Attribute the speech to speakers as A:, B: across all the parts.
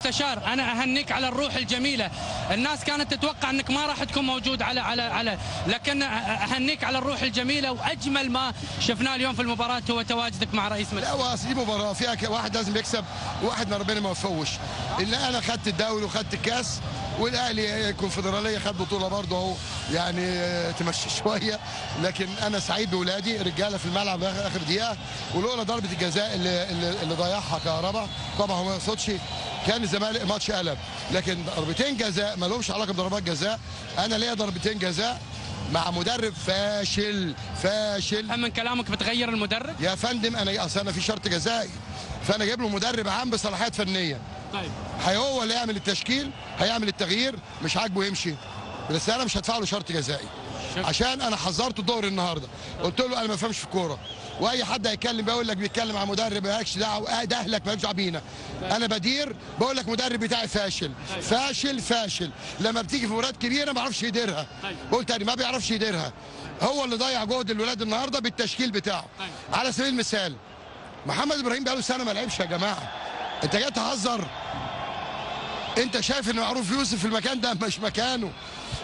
A: المستشار، انا اهنيك على الروح الجميله. الناس كانت تتوقع انك ما راح تكون موجود على لكن اهنيك على الروح الجميله، واجمل ما شفناه اليوم في المباراه هو تواجدك مع رئيس مجلس.
B: لا واصل دي مباراه فيها واحد لازم يكسب وواحد ما ربنا ما يوفقوش. اللي انا خدت الدوري وخدت الكاس، والاهلي الكونفدراليه خد بطوله برضه اهو، يعني تمشي شويه. لكن انا سعيد باولادي رجاله في الملعب اخر دقيقه، ولولا ضربه الجزاء اللي ضيعها كهربا، طبعا هو ما يقصدش، كان الزمالك ماتش قلب. لكن ضربتين جزاء ما لهمش علاقه بضربات جزاء. انا ليا ضربتين جزاء مع مدرب فاشل فاشل.
A: من كلامك بتغير المدرب؟
B: يا فندم انا في شرط جزائي، فانا جايب له مدرب عام بصلاحيات فنيه.
A: طيب
B: هو اللي يعمل التشكيل، هيعمل التغيير، مش عاجبه يمشي، بس انا مش هدفع له شرط جزائي. عشان انا حذرته الظهر النهارده، قلت له انا ما بفهمش في الكوره، واي حد هيتكلم بيقول لك بيتكلم عن مدرب مالكش دعوه، ده اهلك مالكش دعوه بينا. انا بدير بقول لك مدرب بتاعي فاشل فاشل فاشل. لما بتيجي في مباريات كبيره ما بيعرفش يديرها، بقول تاني ما بيعرفش يديرها. هو اللي ضيع جهد الولاد النهارده بالتشكيل بتاعه. على سبيل المثال محمد ابراهيم بقاله سنه ما لعبش يا جماعه، انت جاي تهزر؟ انت شايف ان معروف يوسف في المكان ده مش مكانه؟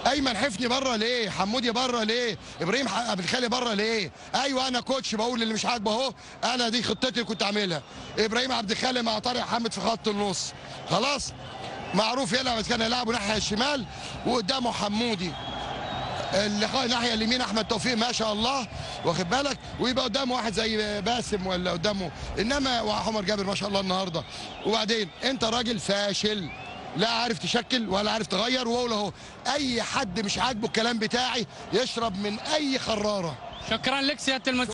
B: ايمن حفني بره ليه؟ حمودي بره ليه؟ ابراهيم عبد الخالق بره ليه؟ ايوه انا كوتش بقول اللي مش عاجبه اهو، انا دي خطتي اللي كنت عاملها. ابراهيم عبد الخالق مع طارق حامد في خط النص، خلاص معروف يلعب، كان يلعبه ناحيه الشمال وقدامه حمودي، الناحيه اليمين احمد توفيق ما شاء الله، واخد بالك، ويبقى قدامه واحد زي باسم ولا قدامه، انما وعمر جابر ما شاء الله النهارده. وبعدين انت راجل فاشل، لا عارف تشكل ولا عارف تغير. واقول اهو اي حد مش عاجبه الكلام بتاعي يشرب من اي خراره.
A: شكرا لك سياده المستشار.